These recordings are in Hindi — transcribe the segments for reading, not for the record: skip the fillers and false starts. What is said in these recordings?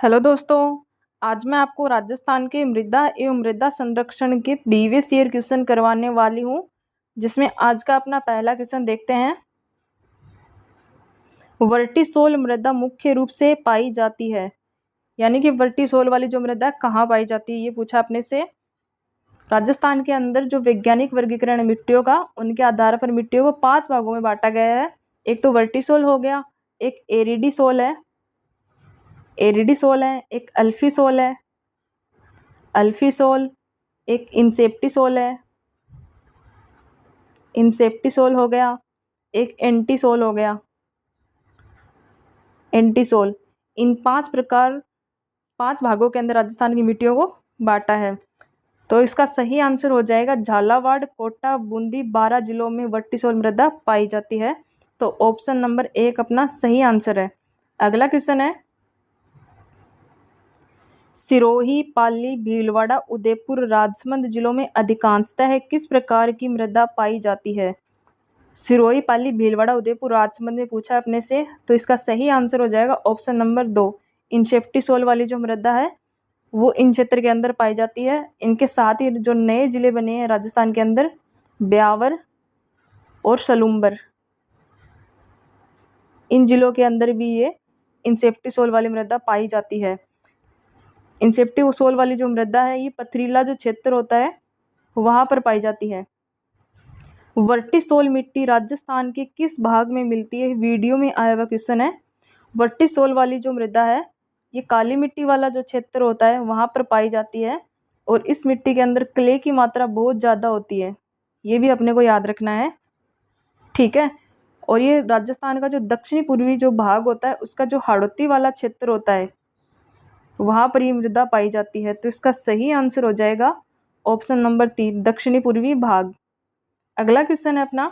हेलो दोस्तों। आज मैं आपको राजस्थान के मृदा एवं मृदा संरक्षण के प्रीवियस ईयर क्वेश्चन करवाने वाली हूँ, जिसमें आज का अपना पहला क्वेश्चन देखते हैं। वर्टिसोल मृदा मुख्य रूप से पाई जाती है, यानी कि वर्टिसोल वाली जो मृदा कहाँ पाई जाती है, ये पूछा अपने से। राजस्थान के अंदर जो वैज्ञानिक वर्गीकरण है मिट्टियों का, उनके आधार पर मिट्टियों को 5 भागों में बांटा गया है। एक तो वर्टिसोल हो गया, एक एरिडीसोल है, एक अल्फीसोल है, एक इंसेप्टिसोल है, इंसेप्टिसोल हो गया, एक एंटीसोल हो गया, एंटीसोल। इन 5 भागों के अंदर राजस्थान की मिट्टियों को बांटा है। तो इसका सही आंसर हो जाएगा झालावाड़, कोटा, बूंदी, 12 जिलों में वर्टिसोल मृदा पाई जाती है। तो ऑप्शन नंबर 1 अपना सही आंसर है। अगला क्वेश्चन है, सिरोही, पाली, भीलवाड़ा, उदयपुर, राजसमंद जिलों में अधिकांशतः किस प्रकार की मृदा पाई जाती है? सिरोही, पाली, भीलवाड़ा, उदयपुर, राजसमंद में पूछा अपने से, तो इसका सही आंसर हो जाएगा ऑप्शन नंबर 2। इंसेप्टिसोल वाली जो मृदा है वो इन क्षेत्र के अंदर पाई जाती है। इनके साथ ही जो नए जिले बने हैं राजस्थान के अंदर, ब्यावर और सलूम्बर, इन जिलों के अंदर भी ये इंसेप्टिसोल वाली मृदा पाई जाती है। इंसेप्टिसोल वाली जो मृदा है ये पथरीला जो क्षेत्र होता है वहां पर पाई जाती है। वर्टिसोल मिट्टी राजस्थान के किस भाग में मिलती है? वीडियो में आया हुआ क्वेश्चन है। वर्टिसोल वाली जो मृदा है ये काली मिट्टी वाला जो क्षेत्र होता है वहां पर पाई जाती है, और इस मिट्टी के अंदर क्ले की मात्रा बहुत ज़्यादा होती है, ये भी अपने को याद रखना है, ठीक है। और ये राजस्थान का जो दक्षिणी पूर्वी जो भाग होता है उसका जो हाड़ौती वाला क्षेत्र होता है वहां पर ये मृदा पाई जाती है। तो इसका सही आंसर हो जाएगा ऑप्शन नंबर 3, दक्षिणी पूर्वी भाग। अगला क्वेश्चन है अपना,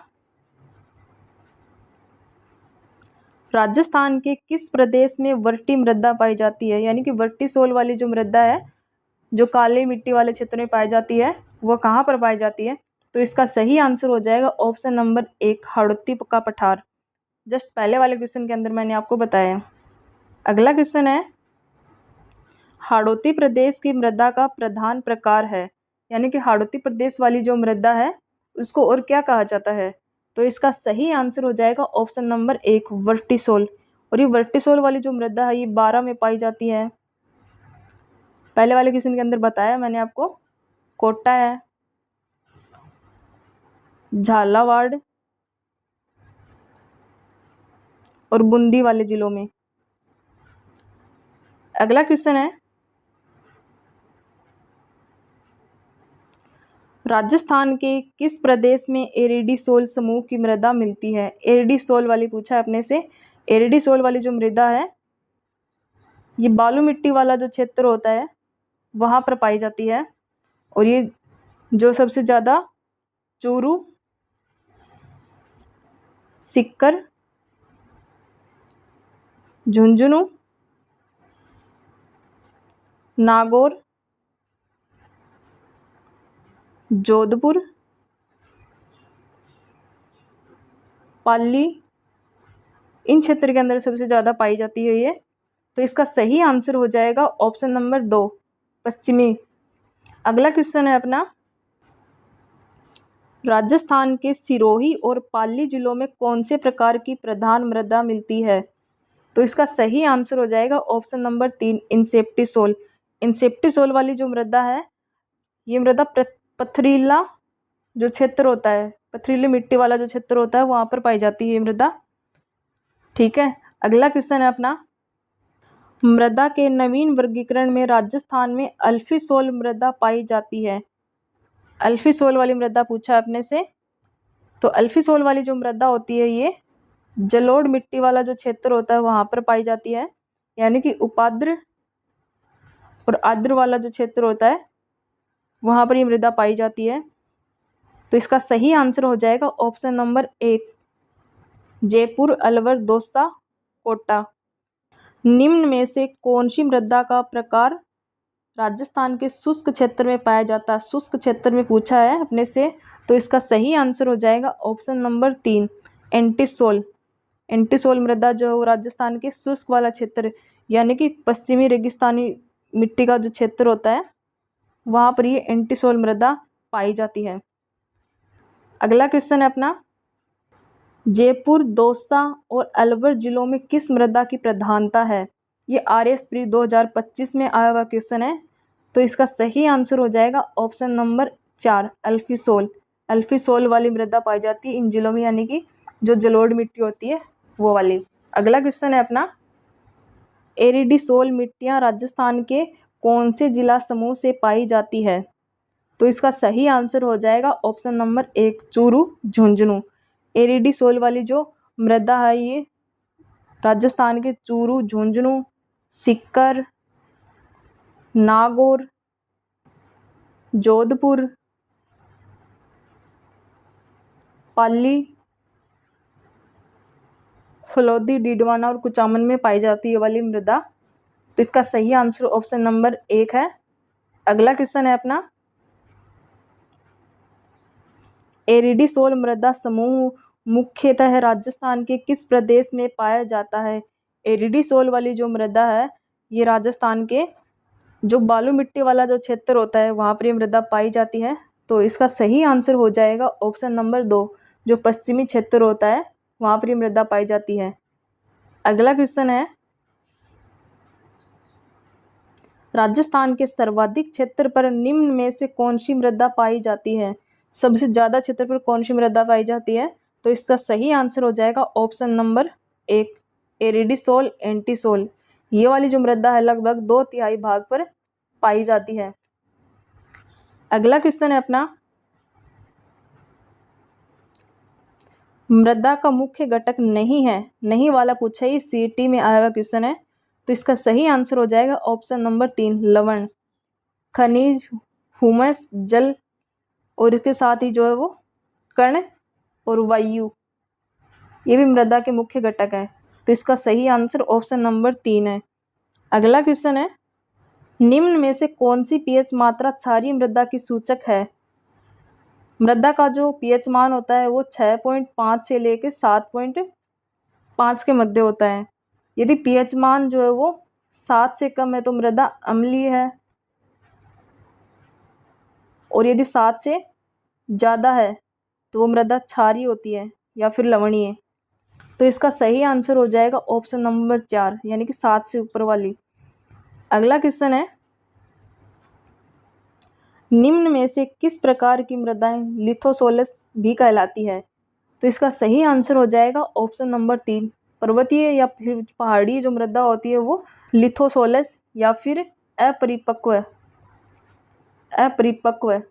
राजस्थान के किस प्रदेश में वर्टी मृदा पाई जाती है? यानी कि वर्टिसोल वाली जो मृदा है जो काली मिट्टी वाले क्षेत्र में पाई जाती है वो कहाँ पर पाई जाती है? तो इसका सही आंसर हो जाएगा ऑप्शन नंबर 1, हाड़ौती का पठार। जस्ट पहले वाले क्वेश्चन के अंदर मैंने आपको बताया। अगला क्वेश्चन है, हाड़ौती प्रदेश की मृदा का प्रधान प्रकार है, यानी कि हाड़ौती प्रदेश वाली जो मृदा है उसको और क्या कहा जाता है? तो इसका सही आंसर हो जाएगा ऑप्शन नंबर 1, वर्टिसोल। और ये वर्टिसोल वाली जो मृदा है ये 12 में पाई जाती है। पहले वाले क्वेश्चन के अंदर बताया मैंने आपको, कोटा है, झालावाड़ और बूंदी वाले जिलों में। अगला क्वेश्चन है, राजस्थान के किस प्रदेश में एरिडीसोल समूह की मृदा मिलती है? एरिडीसोल वाली पूछा है अपने से। एरिडीसोल वाली जो मृदा है ये बालू मिट्टी वाला जो क्षेत्र होता है वहां पर पाई जाती है, और ये जो सबसे ज़्यादा चूरू, सिक्कर, झुंझुनू, नागौर, जोधपुर, पाली, इन क्षेत्र के अंदर सबसे ज़्यादा पाई जाती है ये। तो इसका सही आंसर हो जाएगा ऑप्शन नंबर 2, पश्चिमी। अगला क्वेश्चन है अपना, राजस्थान के सिरोही और पाली जिलों में कौन से प्रकार की प्रधान मृदा मिलती है? तो इसका सही आंसर हो जाएगा ऑप्शन नंबर 3, इंसेप्टिसोल। इंसेप्टिसोल वाली जो मृदा है ये मृदा पथरीला जो क्षेत्र होता है, पथरीली मिट्टी वाला जो क्षेत्र होता है वहां पर पाई जाती है ये मृदा, ठीक है। अगला क्वेश्चन है अपना, मृदा के नवीन वर्गीकरण में राजस्थान में अल्फीसोल मृदा पाई जाती है। अल्फीसोल वाली मृदा पूछा अपने से। तो अल्फीसोल वाली जो मृदा होती है ये जलोढ़ मिट्टी वाला जो क्षेत्र होता है वहां पर पाई जाती है, यानी कि उपाद्र और आर्द्र वाला जो क्षेत्र होता है वहां पर ये मृदा पाई जाती है। तो इसका सही आंसर हो जाएगा ऑप्शन नंबर 1, जयपुर, अलवर, दौसा, कोटा। निम्न में से कौन सी मृदा का प्रकार राजस्थान के शुष्क क्षेत्र में पाया जाता है? शुष्क क्षेत्र में पूछा है अपने से, तो इसका सही आंसर हो जाएगा ऑप्शन नंबर 3, एंटीसोल। एंटीसोल मृदा जो राजस्थान के शुष्क वाला क्षेत्र, यानी कि पश्चिमी रेगिस्तानी मिट्टी का जो क्षेत्र होता है वहाँ पर ये एंटीसोल मृदा पाई जाती है। अगला क्वेश्चन है अपना, जयपुर, दौसा और अलवर जिलों में किस मृदा की प्रधानता है? ये RS प्री 2025 में आया हुआ क्वेश्चन है। तो इसका सही आंसर हो जाएगा ऑप्शन नंबर 4, अल्फीसोल। अल्फीसोल वाली मृदा पाई जाती है इन जिलों में, यानी कि जो जलोढ़ मिट्टी होती है वो वाली। अगला क्वेश्चन है अपना, एरिडीसोल मिट्टियाँ राजस्थान के कौन से जिला समूह से पाई जाती है? तो इसका सही आंसर हो जाएगा ऑप्शन नंबर 1, चूरू, झुंझुनू। एरिडीसोल वाली जो मृदा है ये राजस्थान के चूरू, झुंझुनू, सीकर, नागौर, जोधपुर, पाली, फलोदी, डीडवाना और कुचामन में पाई जाती है ये वाली मृदा। तो इसका सही आंसर ऑप्शन नंबर 1 है। अगला क्वेश्चन है अपना, एरिडीसोल मृदा समूह मुख्यतः राजस्थान के किस प्रदेश में पाया जाता है? एरिडीसोल वाली जो मृदा है ये राजस्थान के जो बालू मिट्टी वाला जो क्षेत्र होता है वहाँ पर ये मृदा पाई जाती है। तो इसका सही आंसर हो जाएगा ऑप्शन नंबर 2, जो पश्चिमी क्षेत्र होता है वहाँ पर ये मृदा पाई जाती है। अगला क्वेश्चन है, राजस्थान के सर्वाधिक क्षेत्र पर निम्न में से कौन सी मृदा पाई जाती है? सबसे ज़्यादा क्षेत्र पर कौन सी मृदा पाई जाती है? तो इसका सही आंसर हो जाएगा ऑप्शन नंबर 1, एरिडीसोल एंटीसोल। ये वाली जो मृदा है लगभग 2/3 भाग पर पाई जाती है। अगला क्वेश्चन है अपना, मृदा का मुख्य घटक नहीं है, नहीं वाला पूछा, ये CET में आया हुआ क्वेश्चन है। तो इसका सही आंसर हो जाएगा ऑप्शन नंबर 3, लवण। खनिज, ह्यूमस, जल और इसके साथ ही जो है वो कण और वायु, ये भी मृदा के मुख्य घटक है। तो इसका सही आंसर ऑप्शन नंबर 3 है। अगला क्वेश्चन है, निम्न में से कौन सी pH मात्रा क्षारीय मृदा की सूचक है? मृदा का जो pH मान होता है वो 6.5 से लेकर 7.5 के मध्य होता है। यदि pH मान जो है वो 7 से कम है तो मृदा अम्लीय है, और यदि 7 से ज़्यादा है तो वो मृदा क्षारीय होती है या फिर लवणीय। तो इसका सही आंसर हो जाएगा ऑप्शन नंबर 4, यानी कि 7 से ऊपर वाली। अगला क्वेश्चन है, निम्न में से किस प्रकार की मृदाएं लिथोसोलस भी कहलाती है? तो इसका सही आंसर हो जाएगा ऑप्शन नंबर 3, पर्वतीय या फिर पहाड़ी जो मृदा होती है वो लिथोसोलस या फिर अपरिपक्व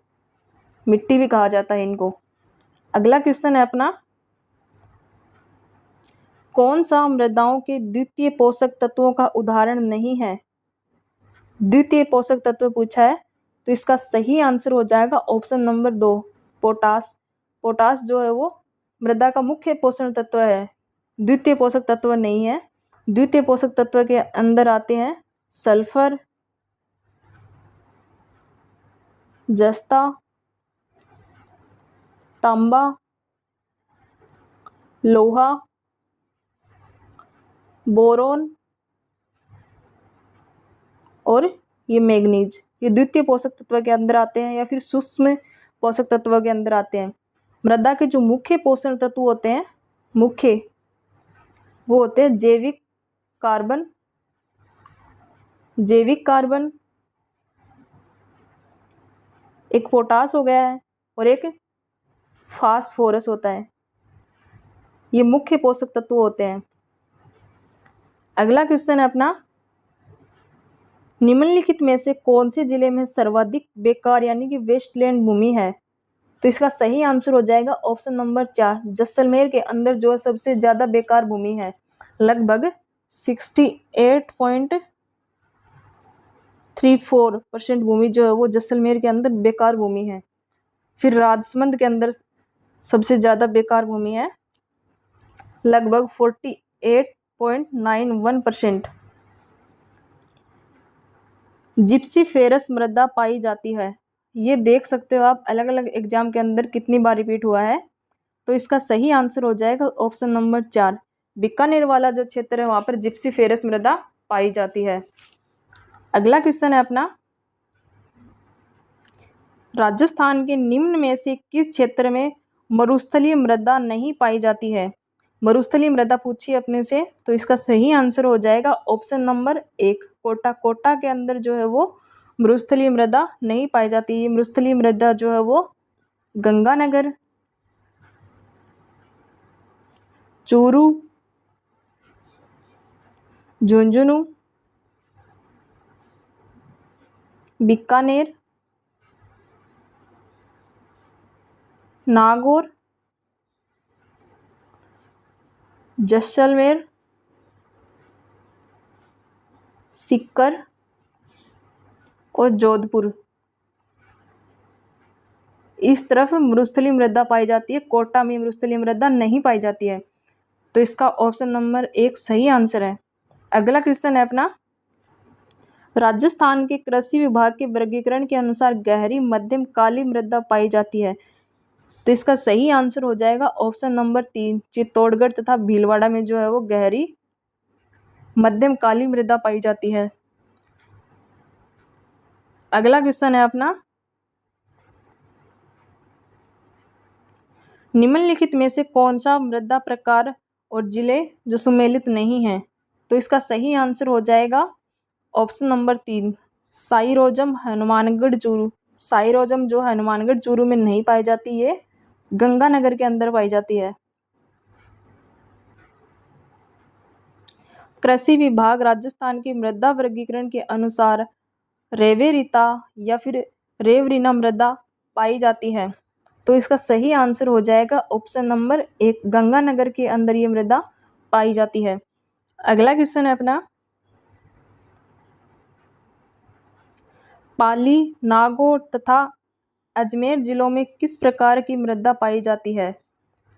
मिट्टी भी कहा जाता है इनको। अगला क्वेश्चन है अपना, कौन सा मृदाओं के द्वितीय पोषक तत्वों का उदाहरण नहीं है? द्वितीय पोषक तत्व पूछा है, तो इसका सही आंसर हो जाएगा ऑप्शन नंबर 2, पोटास। पोटास जो है वो मृदा का मुख्य पोषण तत्व है, द्वितीय पोषक तत्व नहीं है। द्वितीय पोषक तत्व के अंदर आते हैं सल्फर, जस्ता, तांबा, लोहा, बोरोन और ये मैग्नीज। ये द्वितीय पोषक तत्व के अंदर आते हैं या फिर सूक्ष्म पोषक तत्व के अंदर आते हैं। मृदा के जो मुख्य पोषण तत्व होते हैं, मुख्य वो होते हैं जैविक कार्बन, एक पोटास हो गया है और एक फास्फोरस होता है। ये मुख्य पोषक तत्व होते हैं। अगला क्वेश्चन है अपना, निम्नलिखित में से कौन से जिले में सर्वाधिक बेकार यानी कि वेस्टलैंड भूमि है? तो इसका सही आंसर हो जाएगा ऑप्शन नंबर 4, जैसलमेर के अंदर जो सबसे ज़्यादा बेकार भूमि है, लगभग 68.34% भूमि जो है वो जैसलमेर के अंदर बेकार भूमि है। फिर राजसमंद के अंदर सबसे ज़्यादा बेकार भूमि है, लगभग 48.91%। जिप्सीफेरस मृदा पाई जाती है, ये देख सकते हो आप अलग अलग एग्जाम के अंदर कितनी बार रिपीट हुआ है। तो इसका सही आंसर हो जाएगा ऑप्शन नंबर 4, बीकानेर वाला जो क्षेत्र है वहाँ पर जिप्सीफेरस मृदा पाई जाती है। अगला क्वेश्चन है अपना, राजस्थान के निम्न में से किस क्षेत्र में मरुस्थलीय मृदा नहीं पाई जाती है? मरुस्थलीय मृदा पूछी अपने से, तो इसका सही आंसर हो जाएगा ऑप्शन नंबर 1 कोटा। कोटा के अंदर जो है वो मरुस्थलीय मृदा नहीं पाई जाती। ये मरुस्थलीय मृदा जो है वो गंगानगर, चूरू, झुंझुनू, बीकानेर, नागौर, जैसलमेर, सीकर और जोधपुर, इस तरफ मरुस्थलीय मृदा पाई जाती है। कोटा में मरुस्थलीय मृदा नहीं पाई जाती है, तो इसका ऑप्शन नंबर 1 सही आंसर है। अगला क्वेश्चन है अपना, राजस्थान के कृषि विभाग के वर्गीकरण के अनुसार गहरी मध्यम काली मृदा पाई जाती है, तो इसका सही आंसर हो जाएगा ऑप्शन नंबर 3 चित्तौड़गढ़ तथा भीलवाड़ा में जो है वो गहरी मध्यम काली मृदा पाई जाती है। अगला क्वेश्चन है अपना, निम्नलिखित में से कौन सा मृदा प्रकार और जिले जो सुमेलित नहीं है? तो इसका सही आंसर हो जाएगा ऑप्शन नंबर 3 साइरोजम हनुमानगढ़ चूरू। साइरोजम जो हनुमानगढ़ चूरू में नहीं पाई जाती, ये गंगानगर के अंदर पाई जाती है। कृषि विभाग राजस्थान की मृदा वर्गीकरण के अनुसार रेवेरिता या फिर रेवरिना मृदा पाई जाती है, तो इसका सही आंसर हो जाएगा ऑप्शन नंबर 1 गंगानगर के अंदर ये मृदा पाई जाती है। अगला क्वेश्चन है अपना, पाली, नागौर तथा अजमेर जिलों में किस प्रकार की मृदा पाई जाती है?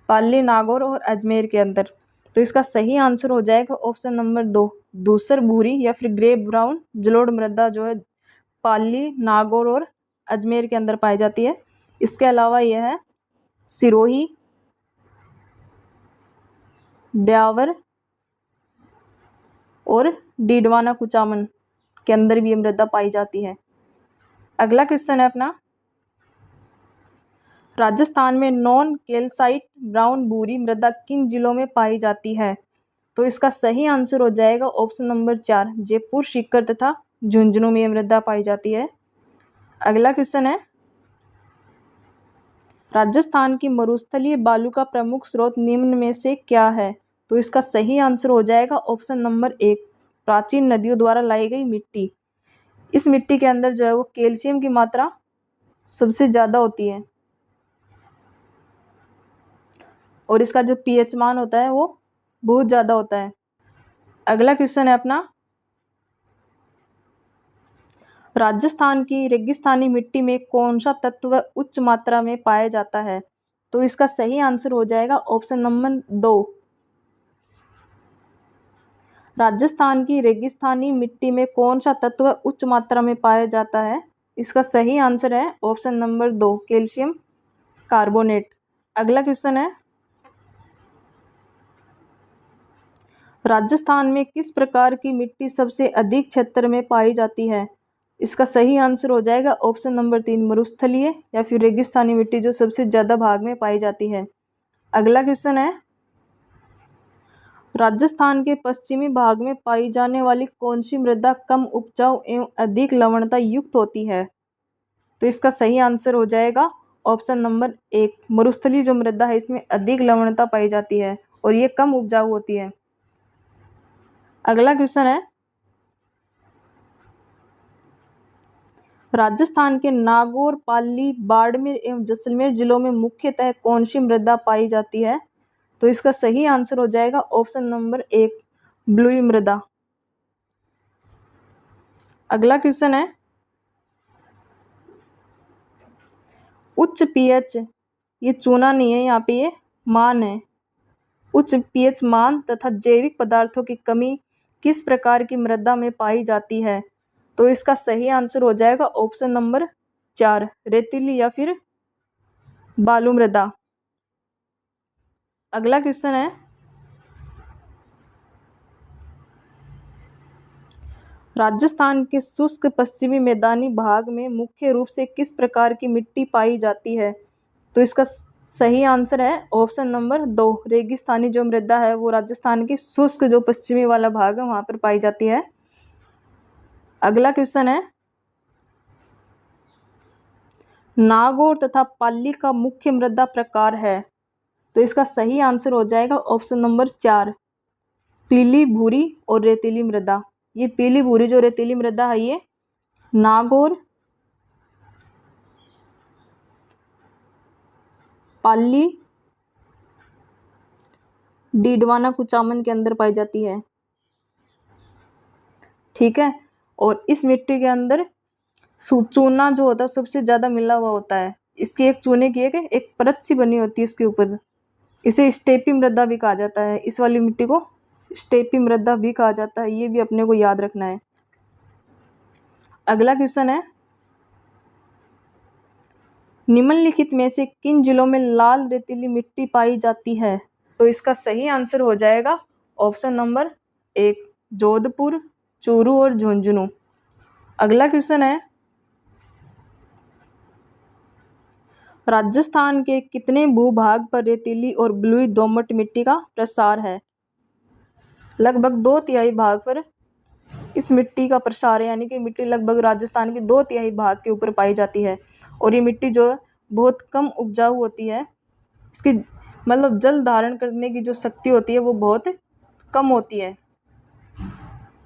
पाली, नागौर और अजमेर के अंदर, तो इसका सही आंसर हो जाएगा ऑप्शन नंबर 2 धूसर भूरी या फिर ग्रे ब्राउन जलोढ़ मृदा जो है पाली, नागौर और अजमेर के अंदर पाई जाती है। इसके अलावा यह है सिरोही, ब्यावर और डीडवाना कुचामन के अंदर भी ये मृदा पाई जाती है। अगला क्वेश्चन है अपना, राजस्थान में नॉन कैल्साइट ब्राउन भूरी मृदा किन जिलों में पाई जाती है? तो इसका सही आंसर हो जाएगा ऑप्शन नंबर 4 जयपुर, सीकर तथा झुंझुनू में ये मृदा पाई जाती है। अगला क्वेश्चन है, राजस्थान की मरुस्थलीय बालू का प्रमुख स्रोत निम्न में से क्या है? तो इसका सही आंसर हो जाएगा ऑप्शन नंबर 1 प्राचीन नदियों द्वारा लाई गई मिट्टी। इस मिट्टी के अंदर जो है वो कैल्शियम की मात्रा सबसे ज़्यादा होती है और इसका जो पीएच मान होता है वो बहुत ज़्यादा होता है। अगला क्वेश्चन है अपना, राजस्थान की रेगिस्तानी मिट्टी में कौन सा तत्व उच्च मात्रा में पाया जाता है? तो इसका सही आंसर हो जाएगा ऑप्शन नंबर 2 राजस्थान की रेगिस्तानी मिट्टी में कौन सा तत्व उच्च मात्रा में पाया जाता है? इसका सही आंसर है ऑप्शन नंबर 2 कैल्शियम कार्बोनेट। अगला क्वेश्चन है, राजस्थान में किस प्रकार की मिट्टी सबसे अधिक क्षेत्र में पाई जाती है? इसका सही आंसर हो जाएगा ऑप्शन नंबर 3 मरुस्थलीय या फिर रेगिस्तानी मिट्टी जो सबसे ज़्यादा भाग में पाई जाती है। अगला क्वेश्चन है, राजस्थान के पश्चिमी भाग में पाई जाने वाली कौन सी मृदा कम उपजाऊ एवं अधिक लवणता युक्त होती है? तो इसका सही आंसर हो जाएगा ऑप्शन नंबर 1 मरुस्थलीय जो मृदा है इसमें अधिक लवणता पाई जाती है और ये कम उपजाऊ होती है। अगला क्वेश्चन है, राजस्थान के नागौर, पाली, बाड़मेर एवं जैसलमेर जिलों में मुख्यतः कौन सी मृदा पाई जाती है? तो इसका सही आंसर हो जाएगा ऑप्शन नंबर 1 ब्लूई मृदा। अगला क्वेश्चन है, उच्च पीएच, ये चूना नहीं है, यहाँ पे ये मान है। उच्च पीएच मान तथा जैविक पदार्थों की कमी किस प्रकार की मृदा में पाई जाती है? तो इसका सही आंसर हो जाएगा ऑप्शन नंबर 4 रेतीली या फिर बालू मृदा। अगला क्वेश्चन है, राजस्थान के शुष्क पश्चिमी मैदानी भाग में मुख्य रूप से किस प्रकार की मिट्टी पाई जाती है? तो इसका सही आंसर है ऑप्शन नंबर 2, रेगिस्तानी जो मृदा है वो राजस्थान की शुष्क जो पश्चिमी वाला भाग है वहां पर पाई जाती है। अगला क्वेश्चन है, नागौर तथा पाली का मुख्य मृदा प्रकार है? तो इसका सही आंसर हो जाएगा ऑप्शन नंबर 4, पीली भूरी और रेतीली मृदा। ये पीली भूरी जो रेतीली मृदा है ये नागौर, पाली, डीडवाना, कुचामन के अंदर पाई जाती है। ठीक है, और इस मिट्टी के अंदर चूना जो होता है सबसे ज्यादा मिला हुआ होता है। इसकी एक चूने की एक परत सी बनी होती है इसके ऊपर। इसे स्टेपी मृदा भी कहा जाता है। इस वाली मिट्टी को स्टेपी मृदा भी कहा जाता है, ये भी अपने को याद रखना है। अगला क्वेश्चन है, निम्नलिखित में से किन जिलों में लाल रेतीली मिट्टी पाई जाती है? तो इसका सही आंसर हो जाएगा ऑप्शन नंबर 1, जोधपुर, चूरू और झुंझुनू। अगला क्वेश्चन है, राजस्थान के कितने भूभाग पर रेतीली और बलुई दोमट मिट्टी का प्रसार है? लगभग 2/3 भाग पर इस मिट्टी का प्रसार है, यानी कि मिट्टी लगभग राजस्थान के 2/3 भाग के ऊपर पाई जाती है। और ये मिट्टी जो है बहुत कम उपजाऊ होती है। इसकी मतलब जल धारण करने की जो शक्ति होती है वो बहुत कम होती है।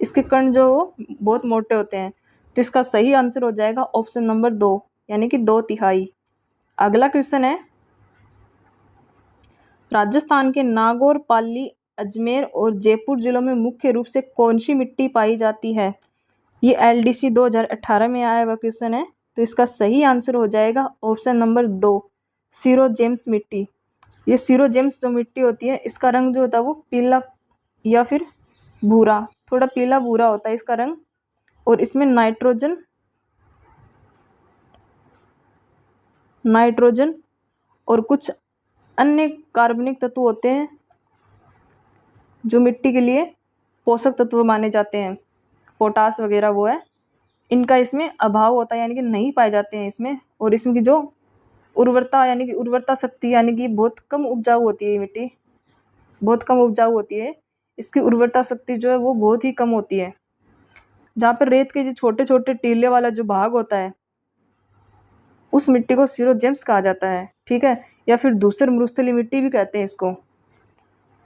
इसके कण जो बहुत मोटे होते हैं। तो इसका सही आंसर हो जाएगा ऑप्शन नंबर 2, यानी कि 2/3। अगला क्वेश्चन है, राजस्थान के नागौर, पाली, अजमेर और जयपुर जिलों में मुख्य रूप से कौन सी मिट्टी पाई जाती है? ये LDC 2018 में आया हुआ क्वेश्चन है। तो इसका सही आंसर हो जाएगा ऑप्शन नंबर 2, सीरोजेम्स मिट्टी। ये सीरोजेम्स जो मिट्टी होती है इसका रंग जो होता है वो पीला या फिर भूरा, थोड़ा पीला भूरा होता है इसका रंग। और इसमें नाइट्रोजन और कुछ अन्य कार्बनिक तत्व होते हैं जो मिट्टी के लिए पोषक तत्व माने जाते हैं, पोटास वगैरह वो है, इनका इसमें अभाव होता है, यानी कि नहीं पाए जाते हैं इसमें। और इसमें की जो उर्वरता यानी कि उर्वरता शक्ति यानी कि बहुत कम उपजाऊ होती है, ये मिट्टी बहुत कम उपजाऊ होती है। इसकी उर्वरता शक्ति जो है वो बहुत ही कम होती है। जहाँ पर रेत के जो छोटे छोटे टीले वाला जो भाग होता है उस मिट्टी को सीरोजेम्स कहा जाता है। ठीक है, या फिर धूसर मरुस्थलीय मिट्टी भी कहते हैं इसको।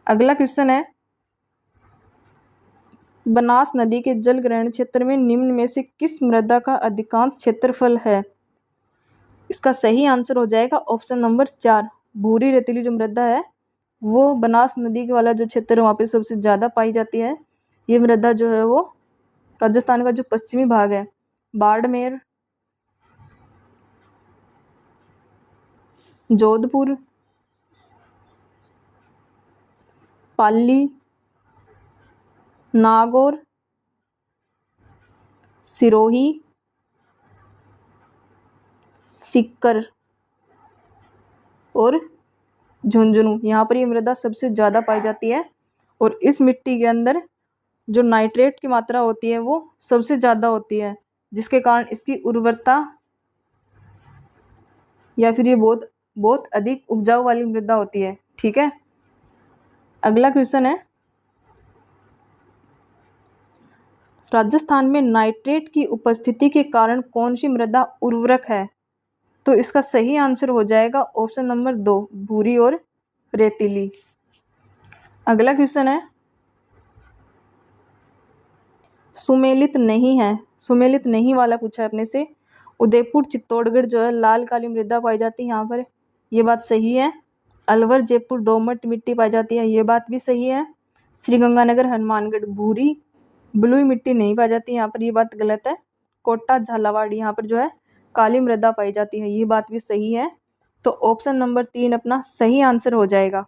अगला क्वेश्चन है, बनास नदी के जल ग्रहण क्षेत्र में निम्न में से किस मृदा का अधिकांश क्षेत्रफल है? इसका सही आंसर हो जाएगा ऑप्शन नंबर 4, भूरी रेतीली जो मृदा है वो बनास नदी के वाला जो क्षेत्र है वहाँ पे सबसे ज़्यादा पाई जाती है। ये मृदा जो है वो राजस्थान का जो पश्चिमी भाग है, बाड़मेर, जोधपुर, पाली, नागौर, सिरोही, सीकर और झुंझुनू, यहाँ पर ये मृदा सबसे ज़्यादा पाई जाती है। और इस मिट्टी के अंदर जो नाइट्रेट की मात्रा होती है वो सबसे ज़्यादा होती है, जिसके कारण इसकी उर्वरता या फिर ये बहुत बहुत अधिक उपजाऊ वाली मृदा होती है। ठीक है, अगला क्वेश्चन है, राजस्थान में नाइट्रेट की उपस्थिति के कारण कौन सी मृदा उर्वरक है? तो इसका सही आंसर हो जाएगा ऑप्शन नंबर 2, भूरी और रेतीली। अगला क्वेश्चन है, सुमेलित नहीं है, सुमेलित नहीं वाला पूछा है अपने से। उदयपुर, चित्तौड़गढ़ जो है लाल काली मृदा पाई जाती है यहाँ पर, ये बात सही है। अलवर, जयपुर दोमट मिट्टी पाई जाती है, ये बात भी सही है। श्रीगंगानगर, हनुमानगढ़ भूरी बलुई मिट्टी नहीं पाई जाती यहाँ पर, ये बात गलत है। कोटा, झालावाड़ यहाँ पर जो है काली मृदा पाई जाती है, ये बात भी सही है। तो ऑप्शन नंबर 3 अपना सही आंसर हो जाएगा।